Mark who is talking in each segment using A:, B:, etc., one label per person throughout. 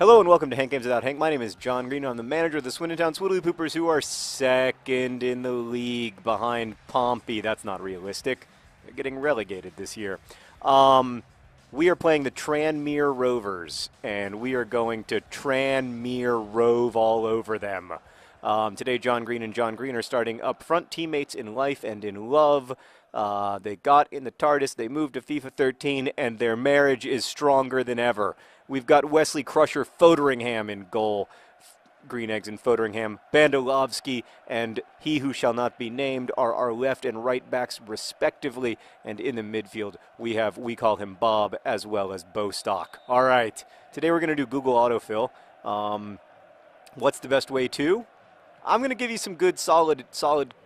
A: Hello and welcome to Hank Games Without Hank. My name is John Green. I'm the manager of the Swindon Swoodilypoopers, who are second in the league behind Pompey. That's not realistic. They're getting relegated this year. We are playing the Tranmere Rovers, and we are going to Tranmere rove all over them. Today, John Green and John Green are starting up front, teammates in life and in love. They got in the TARDIS, they moved to FIFA 13, and their marriage is stronger than ever. We've got Wesley Crusher Foderingham in goal. Green Eggs and Foderingham. Bandolovsky and He Who Shall Not Be Named are our left and right backs respectively. And in the midfield, we call him Bob, as well as Bostock. All right, today we're going to do Google Autofill. What's the best way to? I'm going to give you some good, solid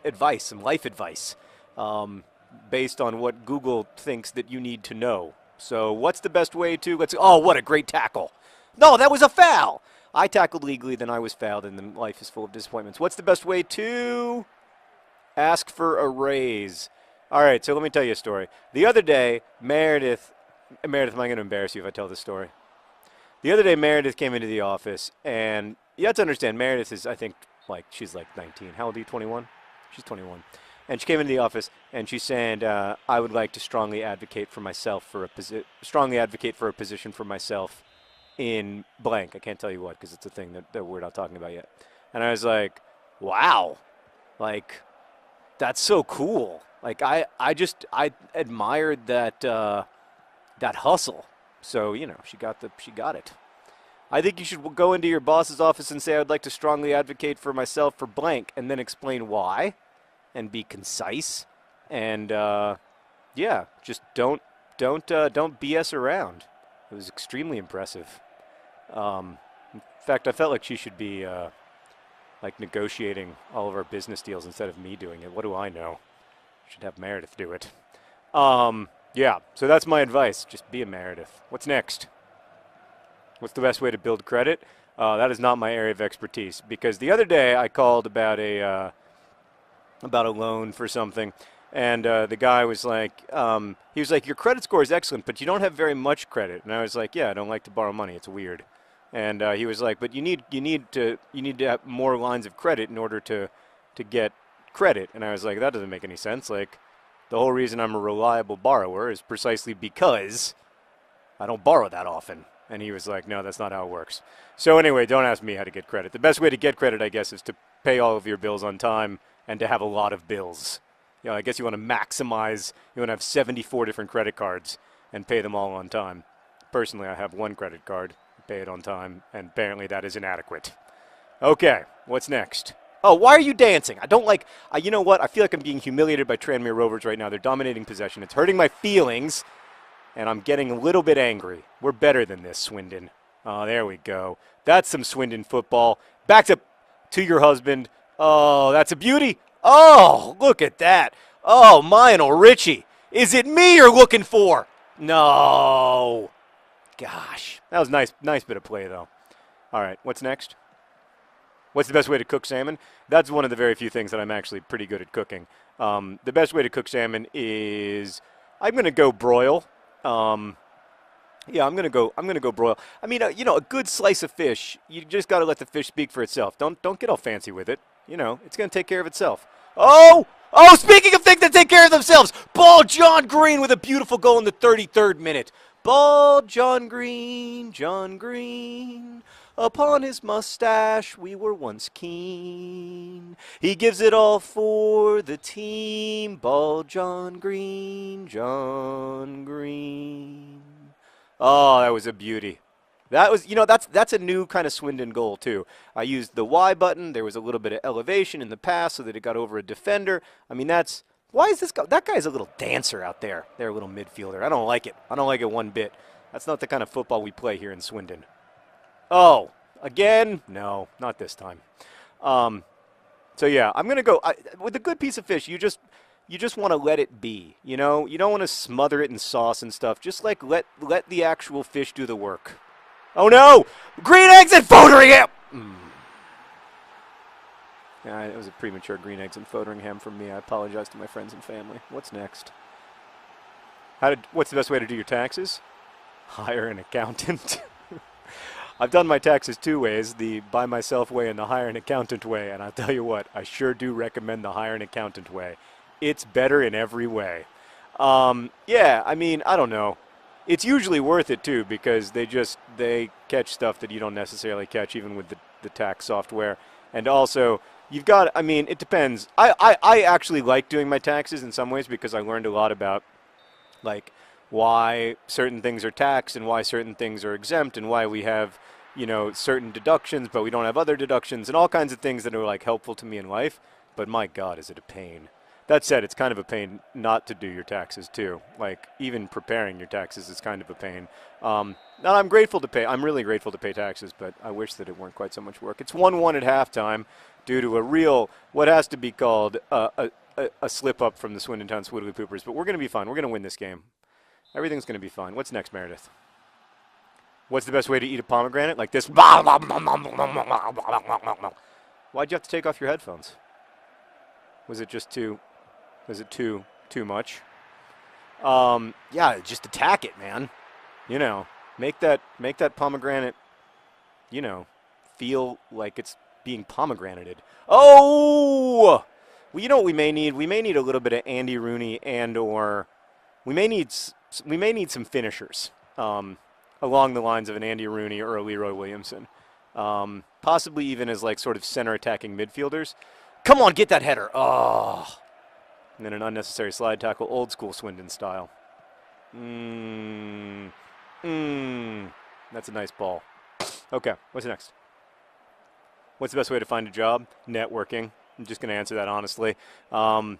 A: advice, some life advice, based on what Google thinks that you need to know. So what's the best way to, oh, what a great tackle. No, that was a foul. I tackled legally, then I was fouled, and then life is full of disappointments. What's the best way to ask for a raise? All right, so let me tell you a story. The other day, Meredith, am I going to embarrass you if I tell this story? The other day, Meredith came into the office, and you have to understand, Meredith is, I think, she's like 19. How old are you, 21? She's 21. And she came into the office, and she's saying, I would like to strongly advocate for myself for a position for myself in blank. I can't tell you what, because it's a thing that we're not talking about yet. And I was like, wow, that's so cool. I admired that that hustle. So, she got it. I think you should go into your boss's office and say, I would like to strongly advocate for myself for blank, and then explain why. And be concise, and yeah, just don't BS around. It was extremely impressive. In fact, I felt like she should be negotiating all of our business deals instead of me doing it. What do I know? Should have Meredith do it. Yeah, so that's my advice. Just be a Meredith. What's next? What's the best way to build credit? That is not my area of expertise, because the other day I called about a loan for something, and the guy was like, he was like, your credit score is excellent, but you don't have very much credit. And I was like, yeah, I don't like to borrow money. It's weird. And he was like, but you need to have more lines of credit in order to get credit. And I was like, that doesn't make any sense. The whole reason I'm a reliable borrower is precisely because I don't borrow that often. And he was like, no, that's not how it works. So anyway, don't ask me how to get credit. The best way to get credit, I guess, is to pay all of your bills on time and to have a lot of bills. I guess you want to maximize, you want to have 74 different credit cards and pay them all on time. Personally, I have one credit card, pay it on time, and apparently that is inadequate. Okay, what's next? Oh, why are you dancing? I don't like, you know what? I feel like I'm being humiliated by Tranmere Rovers right now. They're dominating possession. It's hurting my feelings, and I'm getting a little bit angry. We're better than this, Swindon. Oh, there we go. That's some Swindon football. Back to your husband. Oh, that's a beauty. Oh, look at that. Oh, Lionel Richie. Is it me you're looking for? No. Gosh. That was nice bit of play, though. All right, what's next? What's the best way to cook salmon? That's one of the very few things that I'm actually pretty good at cooking. The best way to cook salmon is, I'm going to go broil. Yeah, I'm gonna go broil. I mean, a good slice of fish. You just got to let the fish speak for itself. Don't get all fancy with it. It's gonna take care of itself. Oh! Speaking of things that take care of themselves, Ball John Green with a beautiful goal in the 33rd minute. Ball John Green, John Green. Upon his mustache we were once keen. He gives it all for the team. Ball John Green, John Green. Oh, that was a beauty. That was, that's a new kind of Swindon goal, too. I used the Y button. There was a little bit of elevation in the pass so that it got over a defender. I mean, why is this guy, that guy's a little dancer out there. They're a little midfielder. I don't like it. I don't like it one bit. That's not the kind of football we play here in Swindon. Oh, again? No, not this time. So, yeah, I'm going to go, with a good piece of fish, you just want to let it be, you don't want to smother it in sauce and stuff. Just let the actual fish do the work. Oh no! Green Eggs and Foderingham! Yeah, it was a premature Green Eggs and Foderingham from me. I apologize to my friends and family. What's next? What's the best way to do your taxes? Hire an accountant. I've done my taxes 2 ways, the by myself way and the hire an accountant way, and I'll tell you what, I sure do recommend the hire an accountant way. It's better in every way. Yeah, I mean, I don't know. It's usually worth it too because they catch stuff that you don't necessarily catch even with the tax software. And also, you've got, I mean, it depends. I actually like doing my taxes in some ways because I learned a lot about, like, why certain things are taxed and why certain things are exempt and why we have, you know, certain deductions but we don't have other deductions and all kinds of things that are, like, helpful to me in life. But my God, is it a pain. That said, it's kind of a pain not to do your taxes too. Like, even preparing your taxes is kind of a pain. And I'm grateful to pay. I'm really grateful to pay taxes, but I wish that it weren't quite so much work. It's 1-1 at halftime due to a real, what has to be called a slip up from the Swindon Town Swoodilypoopers. But we're going to be fine. We're going to win this game. Everything's going to be fine. What's next, Meredith? What's the best way to eat a pomegranate? Like this. Why'd you have to take off your headphones? Was it just too much? Yeah, just attack it, man. You know, make that pomegranate, you know, feel like it's being pomegranated. Oh! Well, you know what we may need? We may need a little bit of Andy Rooney and/or we may need some finishers along the lines of an Andy Rooney or a Leroy Williamson, possibly even as like sort of center attacking midfielders. Come on, get that header. Oh. And then an unnecessary slide tackle, old school Swindon style. That's a nice ball. Okay, what's next? What's the best way to find a job? Networking. I'm just going to answer that honestly. You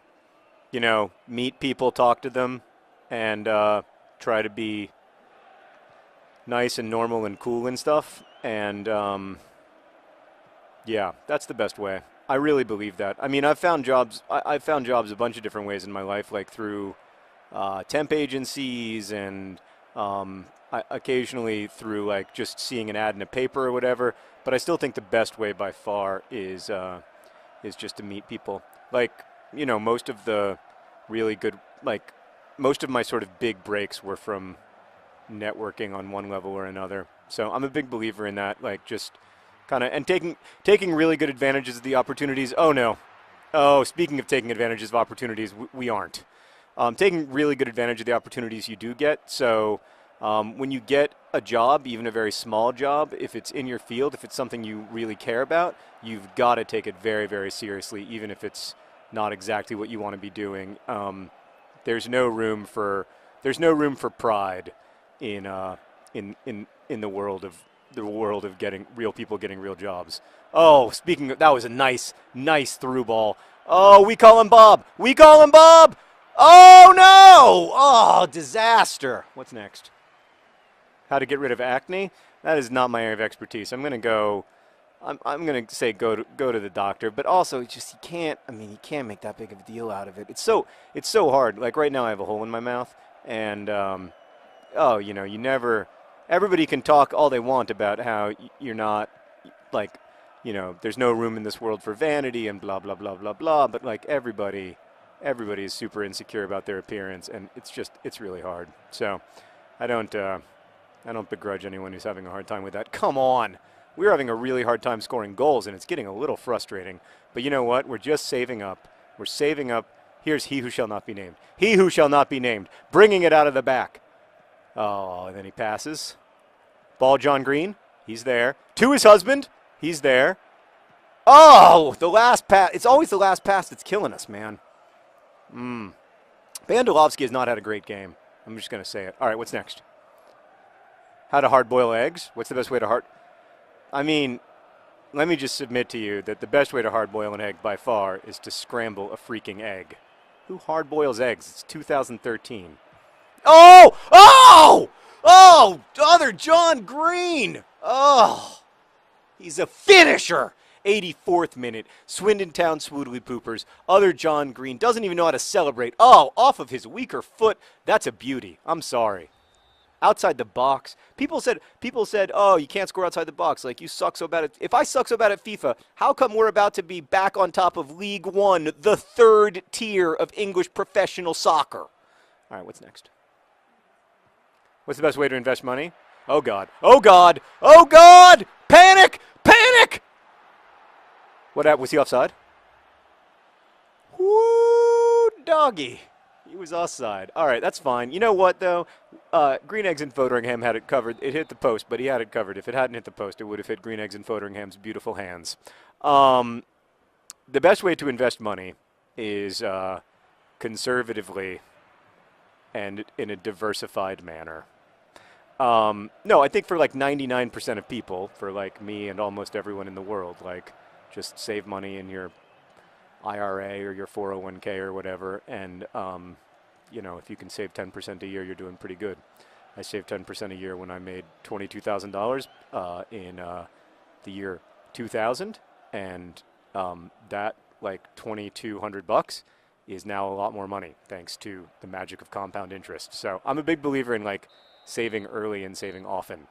A: know, meet people, talk to them, and try to be nice and normal and cool and stuff. And, yeah, that's the best way. I really believe that. I mean, I've found jobs a bunch of different ways in my life, like through temp agencies and occasionally through like just seeing an ad in a paper or whatever. But I still think the best way by far is just to meet people. Like, you know, most of the really good, like most of my sort of big breaks were from networking on one level or another. So I'm a big believer in that, like just kind of, and taking really good advantages of the opportunities. Oh, no. Oh, speaking of taking advantages of opportunities, we aren't. Taking really good advantage of the opportunities you do get. So when you get a job, even a very small job, if it's in your field, if it's something you really care about, you've got to take it very, very seriously, even if it's not exactly what you want to be doing. There's no room for pride in the world of getting real people getting real jobs. Oh, speaking of, that was a nice through ball. Oh, we call him Bob. We call him Bob. Oh, no. Oh, disaster. What's next? How to get rid of acne? That is not my area of expertise. I'm going to go, I'm going to say go to the doctor, but also just you can't make that big of a deal out of it. It's so hard. Like right now I have a hole in my mouth and, oh, you know, everybody can talk all they want about how you're not, like, you know, there's no room in this world for vanity and blah, blah, blah, blah, blah. But, like, everybody is super insecure about their appearance, and it's really hard. So I don't begrudge anyone who's having a hard time with that. Come on. We're having a really hard time scoring goals, and it's getting a little frustrating. But you know what? We're just saving up. We're saving up. Here's he who shall not be named. He who shall not be named. Bringing it out of the back. Oh, and then he passes. Ball, John Green. He's there. To his husband. He's there. Oh, the last pass. It's always the last pass that's killing us, man. Bandelovsky has not had a great game. I'm just going to say it. All right, what's next? How to hard-boil eggs. What's the best way to hard... I mean, let me just submit to you that the best way to hard-boil an egg by far is to scramble a freaking egg. Who hard-boils eggs? It's 2013. Oh! Oh! Oh! Other John Green! Oh! He's a finisher! 84th minute. Swindon Town Swoodilypoopers. Other John Green doesn't even know how to celebrate. Oh, off of his weaker foot. That's a beauty. I'm sorry. Outside the box. People said, oh, you can't score outside the box. Like, you suck so bad at... If I suck so bad at FIFA, how come we're about to be back on top of League One, the third tier of English professional soccer? All right, what's next? What's the best way to invest money? Oh, God. Oh, God. Oh, God! Panic! Panic! What, was he offside? Woo, doggy. He was offside. All right, that's fine. You know what, though? Green Eggs and Foderingham had it covered. It hit the post, but he had it covered. If it hadn't hit the post, it would have hit Green Eggs and Foderingham's beautiful hands. The best way to invest money is conservatively and in a diversified manner. No, I think for like 99% of people, for like me and almost everyone in the world, like just save money in your IRA or your 401k or whatever, and you know, if you can save 10% a year, you're doing pretty good. I saved 10% a year when I made $22,000 in the year 2000, and that like $2,200 is now a lot more money thanks to the magic of compound interest. So I'm a big believer in like saving early and saving often,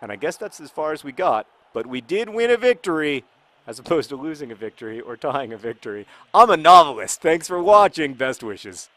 A: and I guess that's as far as we got. But we did win a victory, as opposed to losing a victory or tying a victory. I'm a novelist. Thanks for watching. Best wishes.